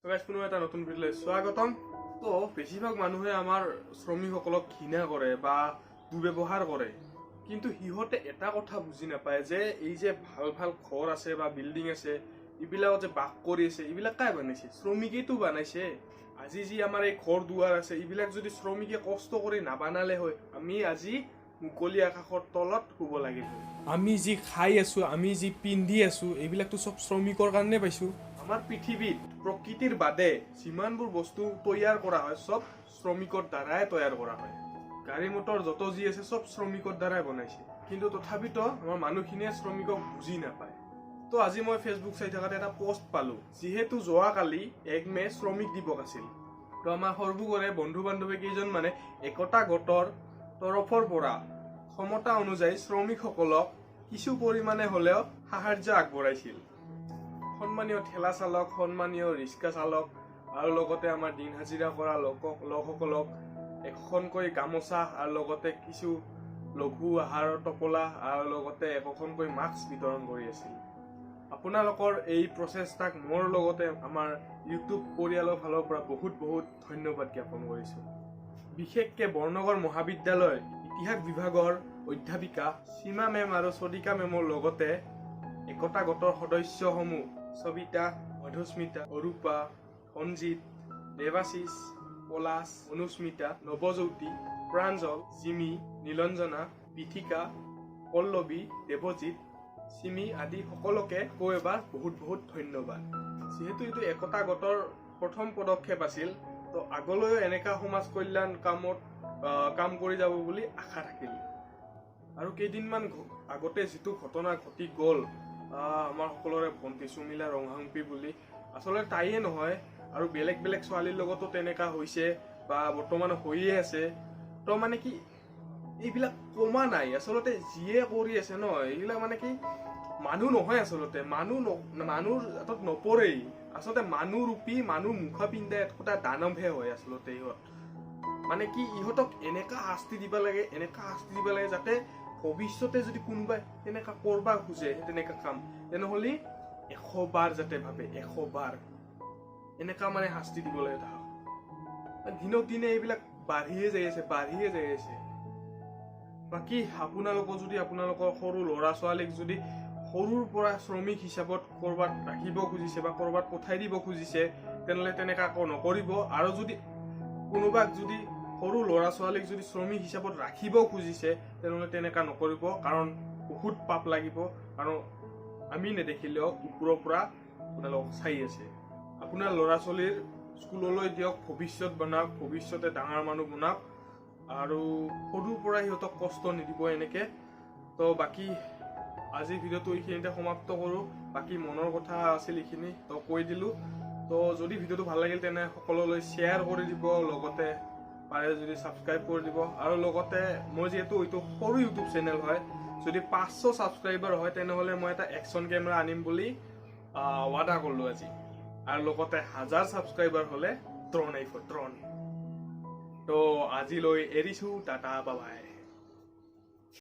তো গাইজ পুনৰ এটা নতুন ভিডিঅ'লৈ স্বাগতম। তো বেছিভাগ মানুহে আমাৰ শ্ৰমিকসকলক ঘৃণা কৰে বা দুৰ্ব্যৱহাৰ কৰে, কিন্তু সিহঁতে এটা কথা বুজি নাপায় যে এই যে ভাল ভাল ঘৰ আছে বা বিল্ডিং আছে, এইবিলাকত যে বাস কৰি আছে, এইবিলাক কাই বনাইছে? শ্ৰমিকেইতো বনাইছে। আজি যি আমাৰ এই ঘৰ দুৱাৰ আছে, এইবিলাক যদি শ্ৰমিকে কষ্ট কৰি নাবানালে হয়, আমি আজি মুকলি আকাশৰ তলত শুব লাগিল হয়। আমি যি খাই আছো, আমি যি পিন্ধি আছো, এইবিলাকতো চব শ্ৰমিকৰ কাৰণে পাইছো। আমাৰ পৃথিৱীত প্ৰকৃতিৰ বাদে যিমানবোৰ বস্তু তৈয়াৰ কৰা হয়, চব শ্ৰমিকৰ দ্বাৰাই তৈয়াৰ কৰা হয়। গাড়ী মটৰ যত যি আছে, চব শ্ৰমিকৰ দ্বাৰাই বনাইছে, কিন্তু তথাপিতো আমাৰ মানুহখিনিয়ে শ্ৰমিকক বুজি নাপায়। তো আজি মই ফেচবুক চাই থকাতে এটা পোষ্ট পালো, যিহেতু যোৱাকালি 1 মে শ্ৰমিক দিৱস আছিল। তো আমাৰ সৰ্বকৰে বন্ধু বান্ধৱী কেইজন মানে একতা গোটৰ তৰফৰ পৰা ক্ষমতা অনুযায়ী শ্ৰমিকসকলক কিছু পৰিমাণে হ'লেও সাহায্য আগবঢ়াইছিল। সন্মানীয় ঠেলা চালক, সন্মানীয় ৰিক্সা চালক আৰু লগতে আমাৰ দিন হাজিৰা কৰা লোকসকলক এখনকৈ গামোচা আৰু লগতে কিছু লঘু আহাৰৰ টোপোলা আৰু লগতে একোখনকৈ মাস্ক বিতৰণ কৰি আছিল। আপোনালোকৰ এই প্ৰচেষ্টাক মোৰ লগতে আমাৰ ইউটিউব পৰিয়ালৰ ফালৰ পৰা বহুত বহুত ধন্যবাদ জ্ঞাপন কৰিছোঁ। বিশেষকৈ বৰনগৰ মহাবিদ্যালয়ৰ ইতিহাস বিভাগৰ অধ্যাপিকা সীমা মেম আৰু চদিকা মেমৰ লগতে একতা গোটৰ সদস্যসমূহ সবিতা, মধুস্মিতা, অৰূপা, সঞ্জিত, দেৱাশিষ, পলাশ, অনুস্মিতা, নৱজ্যোতি, প্ৰাঞ্জল, জিমি, নীলঞ্জনা, পীঠিকা, পল্লৱী, দেৱজিৎ, চিমি আদি সকলোকে কৈ এবাৰ বহুত বহুত ধন্যবাদ। যিহেতু এইটো একতা গোটৰ প্ৰথম পদক্ষেপ আছিল, তো আগলৈও এনেকা সমাজ কল্যাণ কাম কৰি যাব বুলি আশা থাকিল। আৰু কেইদিনমান আগতে যিটো ঘটনা ঘটি গ'ল, আমাৰ সকলোৰে ভণ্টি সুমিলা ৰংহাংপি বুলি, আচলতে তাইয়ে নহয় আৰু বেলেগ বেলেগ ছোৱালীৰ লগতো তেনেকা হৈছে বা বৰ্তমান হৈয়ে আছে। তো মানে কি এইবিলাক কমা নাই, আচলতে যিয়ে কৰি আছে ন, এইবিলাক মানে কি মানুহ নহয়, আচলতে মানুহৰ হাতত নপৰেই। আচলতে মানুহ ৰূপী, মানুহ মুখা পিন্ধা এটা দানৱহে হয় আচলতে ইহঁত। মানে কি ইহঁতক এনেকা শাস্তি দিব লাগে, যাতে ভৱিষ্যতে যদি কোনোবাই তেনেকা কৰবা খোজে তেনেকা কাম, তেনেহ'লে 100 বাৰ যাতে ভাবে, 100 বাৰ এনেকা মানে শাস্তি দিব লাগে তাহাক। দিনক দিনে এইবিলাক বাঢ়িয়ে যাই আছে। বাকী আপোনালোকৰ যদি আপোনালোকৰ সৰু ল'ৰা ছোৱালীক যদি সৰুৰ পৰা শ্ৰমিক হিচাপত কৰবাত ৰাখিব খুজিছে বা কৰবাত পঠাই দিব খুজিছে, তেনেহ'লে তেনেকা একো নকৰিব। আৰু যদি কোনোবাক যদি সৰু ল'ৰা ছোৱালীক যদি শ্ৰমিক হিচাপত ৰাখিব খুজিছে, তেনেহ'লে তেনেকা নকৰিব, কাৰণ বহুত পাপ লাগিব। আৰু আমি নেদেখিলেও ওপৰৰ পৰা আপোনালোকক চাই আছে। আপোনাৰ ল'ৰা ছোৱালীৰ স্কুললৈ দিয়ক, ভৱিষ্যত বনাওক, ভৱিষ্যতে ডাঙৰ মানুহ বনাওক, আৰু সৰুৰ পৰা সিহঁতক কষ্ট নিদিব এনেকে। তো বাকী আজিৰ ভিডিঅ'টো এইখিনিতে সমাপ্ত কৰোঁ। বাকী মনৰ কথা আছিল এইখিনি, তো কৈ দিলোঁ। তো যদি ভিডিঅ'টো ভাল লাগিল তেনে সকলোলৈ শ্বেয়াৰ কৰি দিব, লগতে পাৰে যদি ছাবস্ক্ৰাইব কৰি দিব। আৰু লগতে মই যিহেতু এইটো সৰু ইউটিউব চেনেল হয়, যদি 500 ছাবস্ক্ৰাইবাৰ হয়, তেনেহ'লে মই এটা একশ্যন কেমেৰা আনিম বুলি ৱাদা কৰিলোঁ আজি। আৰু লগতে 1000 ছাবস্ক্ৰাইবাৰ হ'লে ড্ৰোন আহিব, ড্ৰোন। তো আজিলৈ এৰিছোঁ, টাটা বাই বাই।